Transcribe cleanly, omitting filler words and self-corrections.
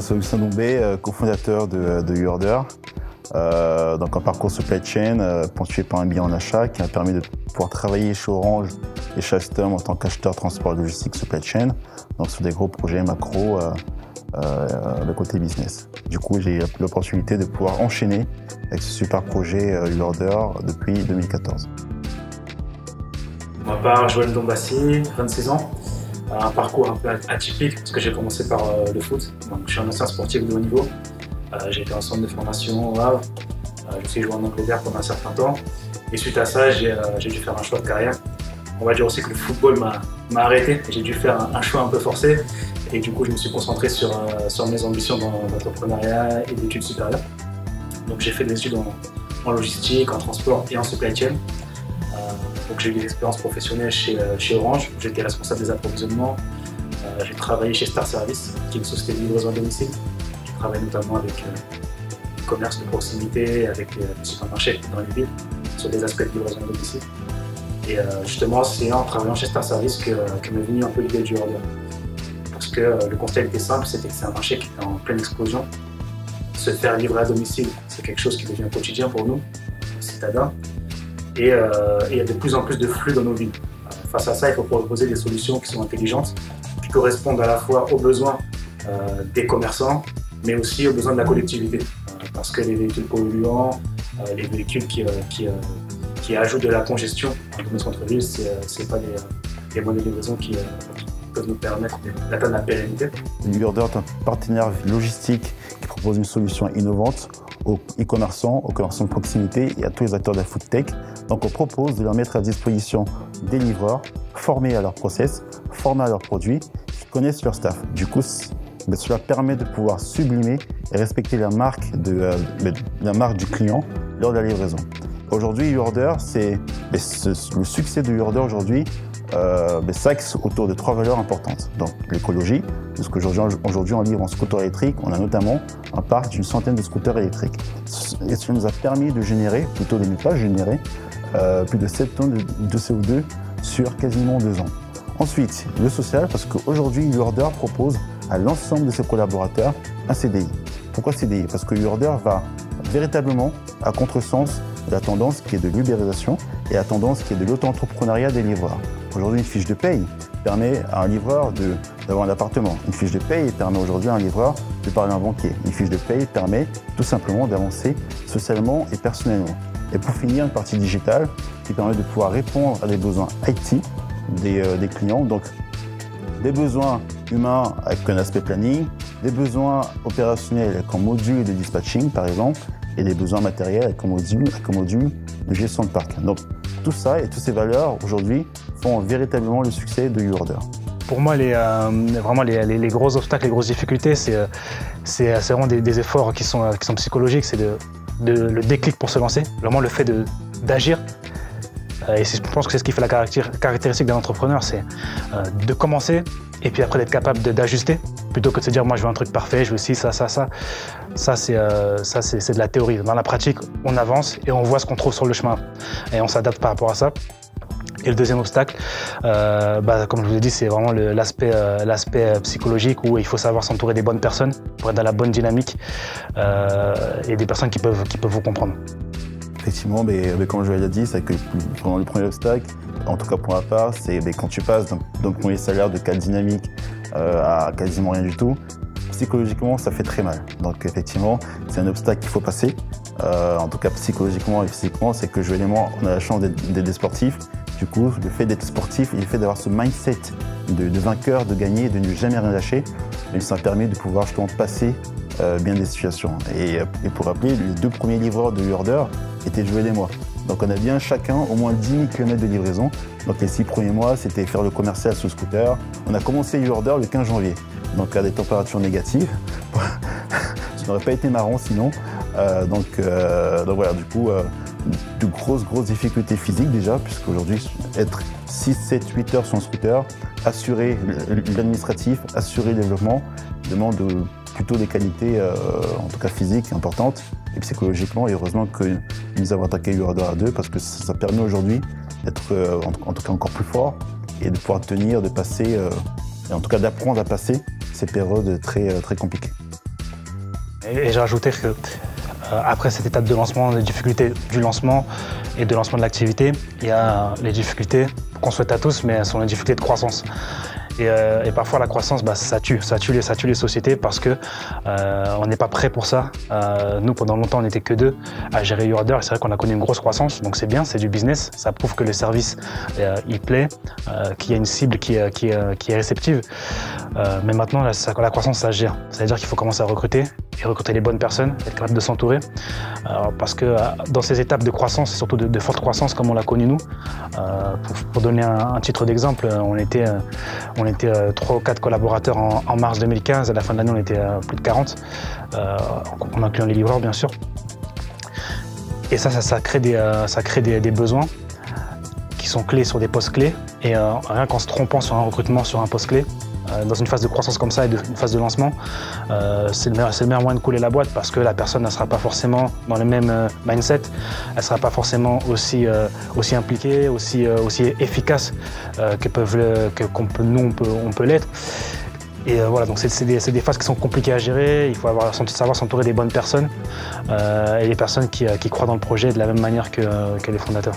Moi, c'est Augustin Doumbé, cofondateur de YouOrder. Donc un parcours supply chain ponctué par un bilan en achat qui m'a permis de pouvoir travailler chez Orange et chez Alstom en tant qu'acheteur transport logistique supply chain, donc sur des gros projets macro de côté business. Du coup, j'ai eu l'opportunité de pouvoir enchaîner avec ce super projet YouOrder depuis 2014. Pour ma part, Joël Dombassi, 26 ans. Un parcours un peu atypique parce que j'ai commencé par le foot. Donc, je suis un ancien sportif de haut niveau. J'ai été en centre de formation au Havre. Je suis joué en Angleterre pendant un certain temps. Et suite à ça, j'ai dû faire un choix de carrière. On va dire aussi que le football m'a arrêté. J'ai dû faire un choix un peu forcé. Et du coup, je me suis concentré sur mes ambitions d'entrepreneuriat et d'études supérieures. Donc, j'ai fait des études en logistique, en transport et en supply chain. Donc j'ai eu des expériences professionnelles chez Orange, où j'étais responsable des approvisionnements. J'ai travaillé chez Star Service, qui est une société de livraison à domicile. Je travaille notamment avec le commerce de proximité, avec les supermarchés dans les villes, sur des aspects de livraison à domicile. Et justement, c'est en travaillant chez Star Service que m'est venue un peu l'idée du YouOrder. Parce que le constat était simple, c'était que c'est un marché qui était en pleine explosion. Se faire livrer à domicile, c'est quelque chose qui devient quotidien pour nous, citadins. Et il y a de plus en plus de flux dans nos villes. Face à ça, il faut proposer des solutions qui sont intelligentes, qui correspondent à la fois aux besoins des commerçants, mais aussi aux besoins de la collectivité. Parce que les véhicules polluants, les véhicules qui ajoutent de la congestion dans nos centres-villes, ce n'est pas des modes de livraison qui peuvent nous permettre d'atteindre la pérennité. YouOrder est un partenaire logistique qui propose une solution innovante aux e-commerçants, aux commerçants de proximité et à tous les acteurs de la food tech. Donc on propose de leur mettre à disposition des livreurs formés à leur process, formés à leurs produits, qui connaissent leur staff. Du coup, cela permet de pouvoir sublimer et respecter la marque du client lors de la livraison. Aujourd'hui, YouOrder, le succès de YouOrder aujourd'hui s'axe autour de 3 valeurs importantes. Donc l'écologie, parce qu'aujourd'hui on livre en scooter électrique, on a notamment un parc d'une centaine de scooters électriques. Et cela nous a permis de générer, plutôt de ne pas générer, plus de 7 tonnes de CO2 sur quasiment 2 ans. Ensuite, le social, parce qu'aujourd'hui YouOrder propose à l'ensemble de ses collaborateurs un CDI. Pourquoi CDI? Parce que YouOrder va véritablement à contresens de la tendance qui est de l'ubérisation et la tendance qui est de l'auto-entrepreneuriat des livreurs. Aujourd'hui, une fiche de paye permet à un livreur d'avoir un appartement. Une fiche de paye permet aujourd'hui à un livreur de parler à un banquier. Une fiche de paye permet tout simplement d'avancer socialement et personnellement. Et pour finir, une partie digitale qui permet de pouvoir répondre à des besoins IT des clients. Donc, des besoins humains avec un aspect planning, des besoins opérationnels avec un module de dispatching, par exemple, et des besoins matériels avec un module de gestion de parc. Donc, tout ça et toutes ces valeurs, aujourd'hui, font véritablement le succès de YouOrder. Pour moi, vraiment les gros obstacles, les grosses difficultés, c'est vraiment des efforts qui sont psychologiques, c'est le déclic pour se lancer, vraiment le fait d'agir. Et je pense que c'est ce qui fait la caractéristique d'un entrepreneur, c'est de commencer et puis après d'être capable d'ajuster, plutôt que de se dire moi je veux un truc parfait, je veux ci, ça. Ça c'est de la théorie. Dans la pratique, on avance et on voit ce qu'on trouve sur le chemin et on s'adapte par rapport à ça. Et le deuxième obstacle, comme je vous ai dit, c'est vraiment l'aspect psychologique où il faut savoir s'entourer des bonnes personnes pour être dans la bonne dynamique et des personnes qui peuvent vous comprendre. Effectivement, comme je l'ai dit, c'est que pendant le premier obstacle, en tout cas pour ma part, c'est quand tu passes d'un premier salaire de cadre dynamique à quasiment rien du tout, psychologiquement ça fait très mal. Donc effectivement, c'est un obstacle qu'il faut passer. En tout cas psychologiquement et physiquement, c'est que Joël et moi, on a la chance d'être des sportifs. Du coup, le fait d'être sportif et le fait d'avoir ce mindset de vainqueur, de gagner, de ne jamais rien lâcher, ça permet de pouvoir justement passer bien des situations. Et pour rappeler, les 2 premiers livreurs de YouOrder étaient Joël et moi. Donc on a bien chacun au moins 10 000 km de livraison. Donc les 6 premiers mois, c'était faire le commercial sous scooter. On a commencé YouOrder le 15 janvier, donc à des températures négatives. Ça n'aurait pas été marrant sinon. Donc voilà, du coup, de grosses difficultés physiques déjà, puisqu'aujourd'hui, être 6, 7, 8 heures sur un scooter, assurer l'administratif, assurer le développement, demande plutôt des qualités, en tout cas physiques, importantes, et psychologiquement. Et heureusement que nous avons attaqué YouOrder à 2, parce que ça permet aujourd'hui d'être en tout cas encore plus fort et de pouvoir tenir, de passer, et en tout cas d'apprendre à passer ces périodes très compliquées. Et j'ai rajouté que après cette étape de lancement, les difficultés du lancement et de lancement de l'activité, il y a les difficultés qu'on souhaite à tous, mais elles sont les difficultés de croissance. Et parfois la croissance, ça tue les sociétés parce que on n'est pas prêt pour ça. Nous, pendant longtemps, on n'était que 2 à gérer YourOrder. C'est vrai qu'on a connu une grosse croissance, donc c'est bien, c'est du business. Ça prouve que le service il plaît, qu'il y a une cible qui est réceptive. Mais maintenant, la croissance, ça se gère. C'est-à-dire qu'il faut commencer à recruter et recruter les bonnes personnes, être capable de s'entourer. Parce que dans ces étapes de croissance, surtout de forte croissance comme on l'a connu nous, pour donner un titre d'exemple, on était 3 ou 4 collaborateurs en mars 2015. À la fin de l'année, on était plus de 40, en incluant les livreurs, bien sûr. Et ça crée des besoins qui sont clés sur des postes clés. Et rien qu'en se trompant sur un recrutement, sur un poste clé, dans une phase de croissance comme ça et une phase de lancement, c'est le meilleur moyen de couler la boîte parce que la personne ne sera pas forcément dans le même mindset, elle ne sera pas forcément aussi impliquée, aussi efficace nous on peut l'être. Et voilà, donc c'est des phases qui sont compliquées à gérer. Il faut savoir s'entourer des bonnes personnes et des personnes qui croient dans le projet de la même manière que les fondateurs.